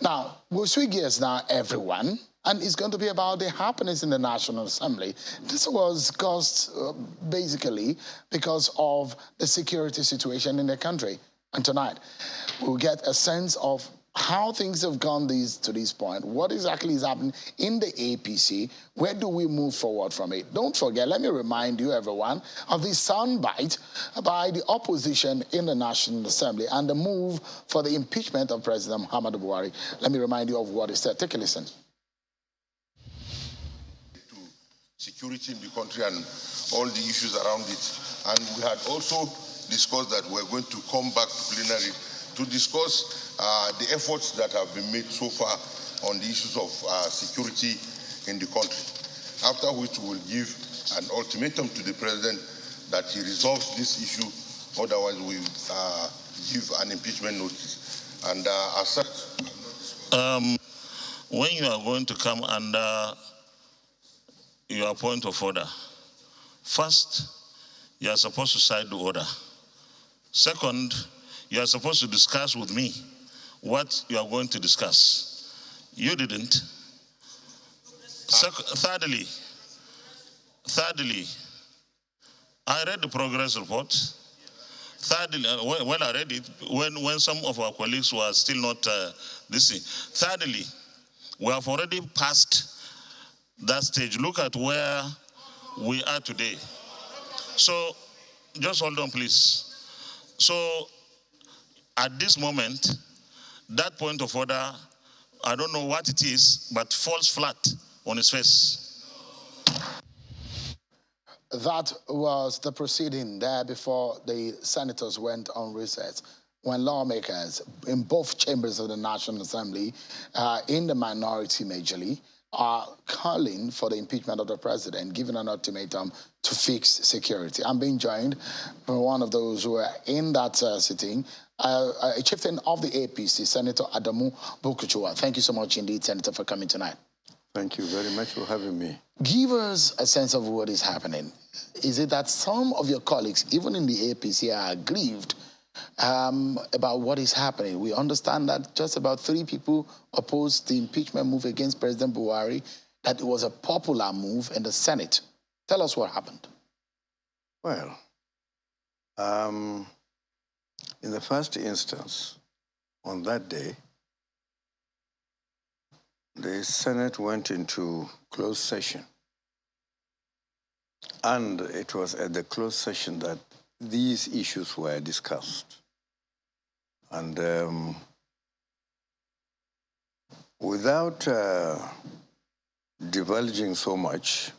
Now, we'll switch gears now, everyone, and it's going to be about the happenings in the National Assembly. This was caused basically because of the security situation in the country. And tonight, we'll get a sense of how things have gone to this point, what exactly is happening in the APC, where do we move forward from it? Don't forget, let me remind you, everyone, of this soundbite by the opposition in the National Assembly and the move for the impeachment of President Muhammadu Buhari. Let me remind you of what is said. Take a listen. To security in the country and all the issues around it. And we had also discussed that we're going to come back to plenary to discuss the efforts that have been made so far on the issues of security in the country. After which we will give an ultimatum to the president that he resolves this issue, otherwise we give an impeachment notice. And as such, when you are going to come under your point of order, first, you are supposed to cite the order. Second, you are supposed to discuss with me what you are going to discuss. You didn't. Thirdly, I read the progress report. Thirdly, when I read it, when some of our colleagues were still not listening. Thirdly, we have already passed that stage. Look at where we are today. So, just hold on, please. So, at this moment, that point of order, I don't know what it is, but falls flat on its face. That was the proceeding there before the senators went on recess, when lawmakers in both chambers of the National Assembly, in the minority majorly, are calling for the impeachment of the president, giving an ultimatum to fix security. I'm being joined by one of those who are in that sitting, a chieftain of the APC, Senator Adamu Bulkachuwa. Thank you so much indeed, Senator, for coming tonight. Thank you very much for having me. Give us a sense of what is happening. Is it that some of your colleagues, even in the APC, are aggrieved about what is happening? We understand that just about 3 people opposed the impeachment move against President Buhari, that it was a popular move in the Senate. Tell us what happened. Well, in the first instance, on that day, the Senate went into closed session. And it was at the closed session that these issues were discussed. And without divulging so much,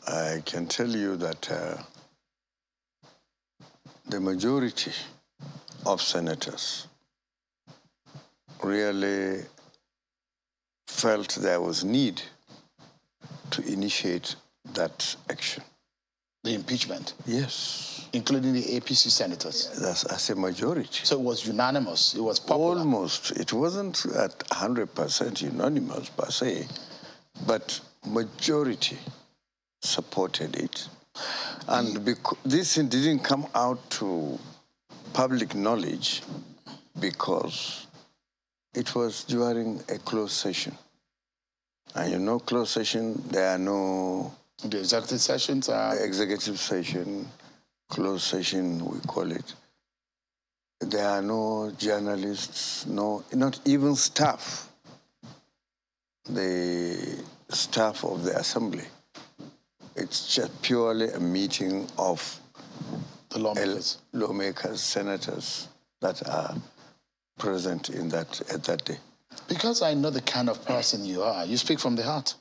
I can tell you that the majority of senators really felt there was need to initiate that action. The impeachment? Yes. Including the APC senators? That's as a majority. So it was unanimous, it was popular? Almost. It wasn't at 100% unanimous per se, but majority supported it. And this didn't come out to public knowledge because it was during a closed session. And you know, closed session, there are no... The executive sessions are... Executive session, closed session, we call it. There are no journalists, not even staff. The staff of the assembly. It's just purely a meeting of the lawmakers, senators that are present in at that day. Because I know the kind of person you are, you speak from the heart.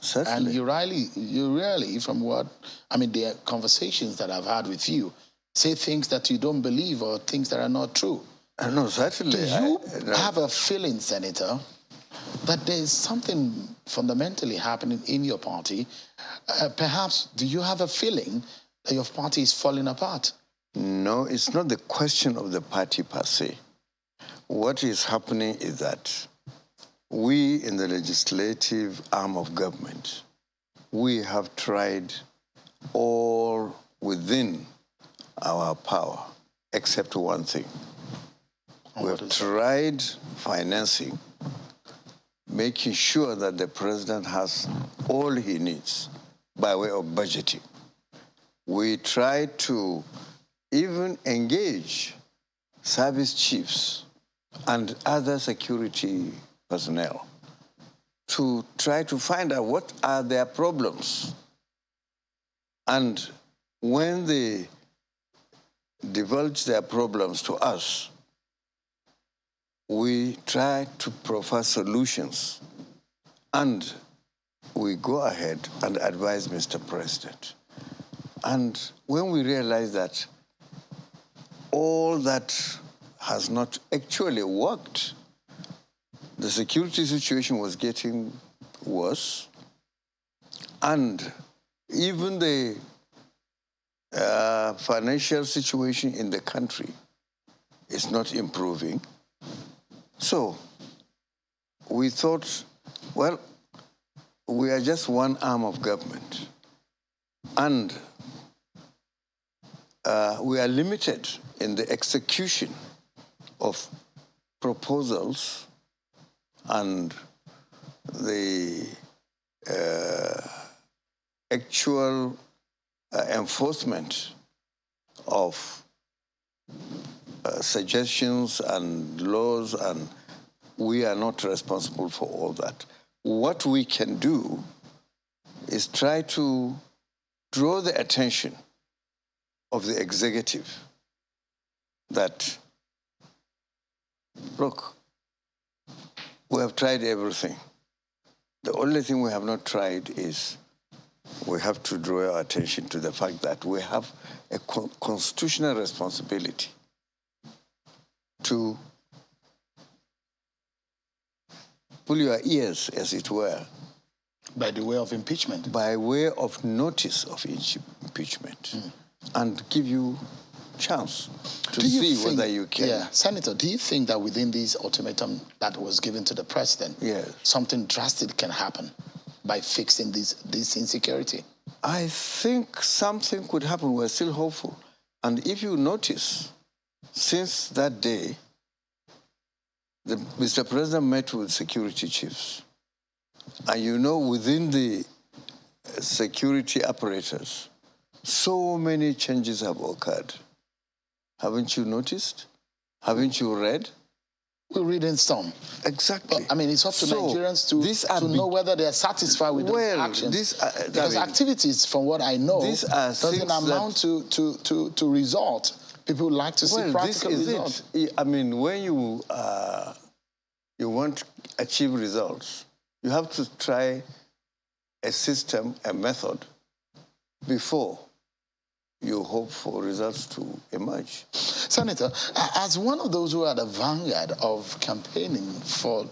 Certainly. And you really, from what, I mean, the conversations that I've had with you, say things that you don't believe or things that are not true. No, certainly. Do you have a feeling, Senator, that there's something fundamentally happening in your party? Perhaps, do you have a feeling that your party is falling apart? No, it's not the question of the party per se. What is happening is that we in the legislative arm of government, we have tried all within our power, except one thing. We have tried financing, making sure that the president has all he needs by way of budgeting. We tried to even engage service chiefs and other security personnel to try to find out what are their problems. And when they divulge their problems to us, we try to provide solutions. And we go ahead and advise Mr. President. And when we realize that all that has not actually worked, the security situation was getting worse, and even the financial situation in the country is not improving. So we thought, well, we are just one arm of government, and we are limited in the execution of proposals and the actual enforcement of suggestions and laws, and we are not responsible for all that. What we can do is try to draw the attention of the executive that, look, we have tried everything. The only thing we have not tried is we have to draw our attention to the fact that we have a constitutional responsibility to pull your ears, as it were. By the way of impeachment? By way of notice of impeachment, and give you chance to see whether you can. Yeah, Senator, do you think that within this ultimatum that was given to the president, something drastic can happen by fixing this insecurity? I think something could happen. We're still hopeful. And if you notice, since that day, Mr. President met with security chiefs. And you know, within the security apparatus, so many changes have occurred. Haven't you noticed? Haven't you read? We're reading some. Exactly. But, I mean, it's up to Nigerians to know whether they're satisfied with those actions. Because activities, from what I know, doesn't amount to result. People like to see practical results. I mean, when you want to achieve results, you have to try a system, a method, before you hope for results to emerge. Senator, as one of those who are the vanguard of campaigning for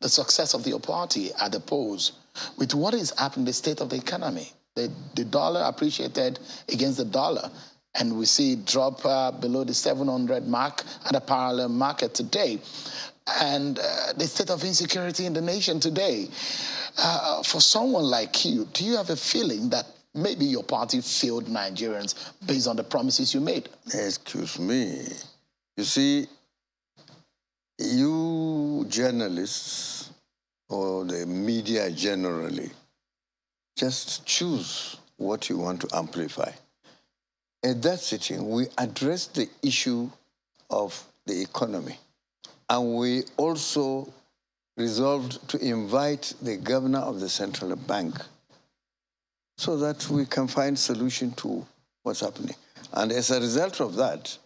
the success of your party at the polls, with what is happening in the state of the economy, the dollar appreciated against the dollar, and we see it drop below the 700 mark at a parallel market today, and the state of insecurity in the nation today. For someone like you, do you have a feeling that maybe your party failed Nigerians based on the promises you made? Excuse me. You see, you journalists, or the media generally, just choose what you want to amplify. At that sitting, we addressed the issue of the economy. And we also resolved to invite the governor of the central bank so that we can find solution to what's happening. And as a result of that,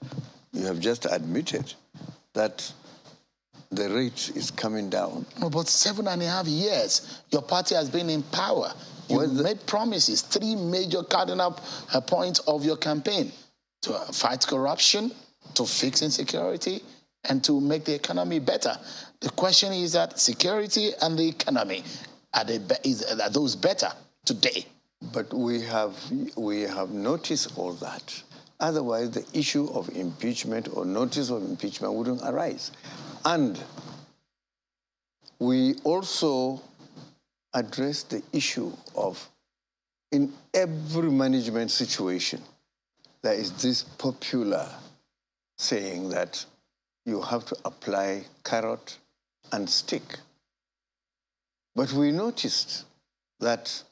you have just admitted that the rate is coming down. No, but 7.5 years, your party has been in power. You made promises, 3 major cardinal points of your campaign: to fight corruption, to fix insecurity, and to make the economy better. The question is that security and the economy, are those better today? But we have noticed all that. Otherwise, the issue of impeachment or notice of impeachment wouldn't arise. And we also addressed the issue of, in every management situation, there is this popular saying that you have to apply carrot and stick. But we noticed that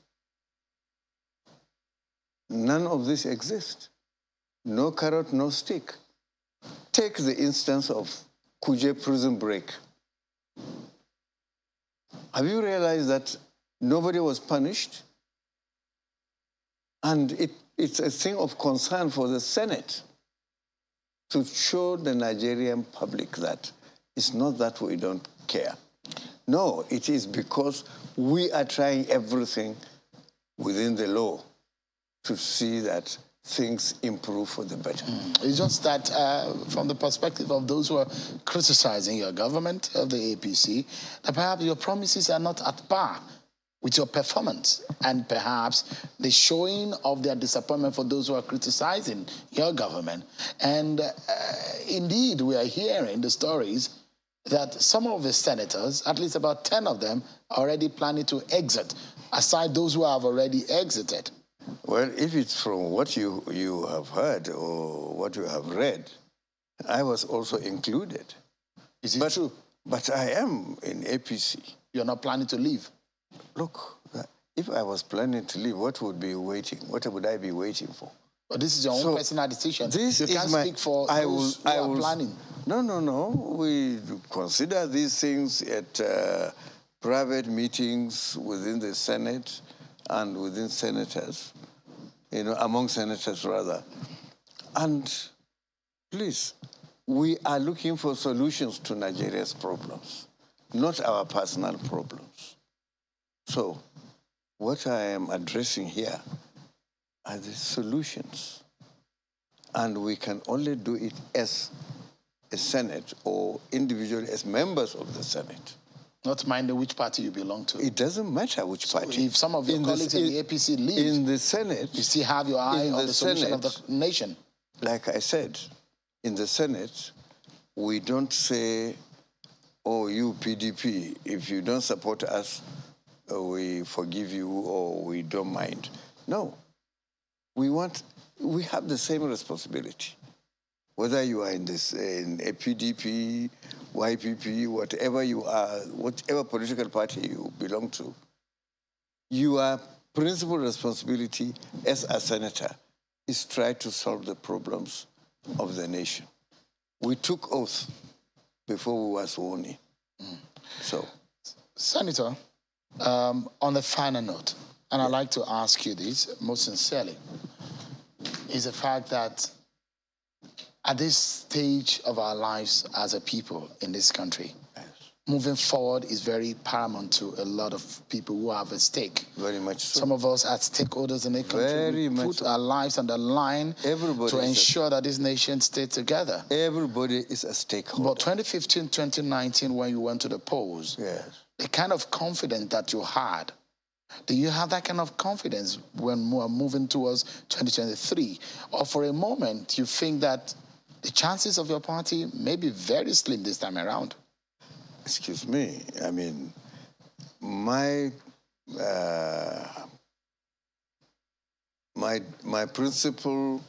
none of this exists. No carrot, no stick. Take the instance of Kuje prison break. Have you realized that nobody was punished? And it's a thing of concern for the Senate to show the Nigerian public that it's not that we don't care. No, it is because we are trying everything within the law to see that things improve for the better. It's just that from the perspective of those who are criticizing your government, of the APC, that perhaps your promises are not at par with your performance, and perhaps the showing of their disappointment for those who are criticizing your government. And indeed, we are hearing the stories that some of the senators, at least about 10 of them, are already planning to exit, aside those who have already exited. Well, if it's from what you have heard or what you have read, I was also included. Is it true? But I am in APC. You're not planning to leave? Look, if I was planning to leave, what would be waiting? What would I be waiting for? But this is your own personal decision. This you is can't speak for those who are planning. No. We consider these things at private meetings within the Senate and within senators, among senators rather. And please, we are looking for solutions to Nigeria's problems, not our personal problems. So what I am addressing here are the solutions. And we can only do it as a Senate or individually as members of the Senate. Not minding which party you belong to. It doesn't matter which party. If some of your colleagues in the APC leave, in the Senate, you still have your eye on the solution of the nation. Like I said, in the Senate, we don't say, oh, you PDP, if you don't support us, we forgive you or we don't mind. No. We have the same responsibility. Whether you are in a PDP, YPP, whatever you are, whatever political party you belong to, your principal responsibility as a senator is try to solve the problems of the nation. We took oath before we were sworn in. So, Senator, on the final note, and I'd like to ask you this most sincerely, is the fact that at this stage of our lives as a people in this country, moving forward is very paramount to a lot of people who have a stake. Very much so. Some of us as stakeholders in the country put our lives on the line to ensure that this nation stays together. Everybody is a stakeholder. But 2015, 2019, when you went to the polls, the kind of confidence that you had, do you have that kind of confidence when we're moving towards 2023? Or for a moment, you think that the chances of your party may be very slim this time around? Excuse me. I mean, my principal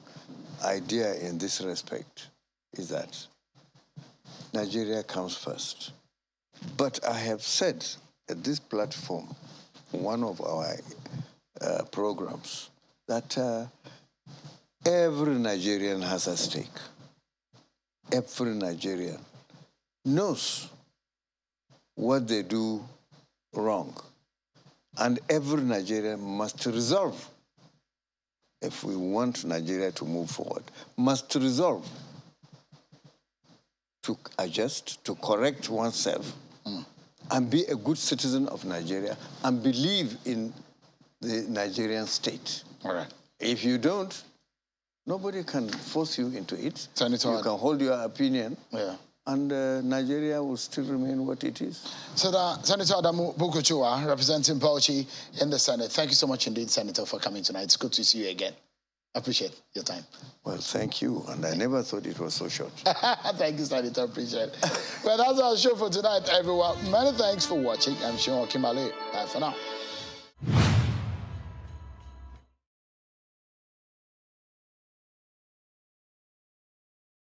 idea in this respect is that Nigeria comes first. But I have said at this platform, one of our programs, that every Nigerian has a stake. Every Nigerian knows what they do wrong. And every Nigerian must resolve, if we want Nigeria to move forward, must resolve to adjust, to correct oneself, and be a good citizen of Nigeria and believe in the Nigerian state. All right. If you don't, nobody can force you into it. Senator, you can hold your opinion. And Nigeria will still remain what it is. Senator Adamu Bulkachuwa, representing Bauchi in the Senate. Thank you so much indeed, Senator, for coming tonight. It's good to see you again. I appreciate your time. Well, thank you. And I never thought it was so short. Thank you, Senator. Appreciate it. Well, that's our show for tonight, everyone. Many thanks for watching. I'm Sean Kimale. Bye for now.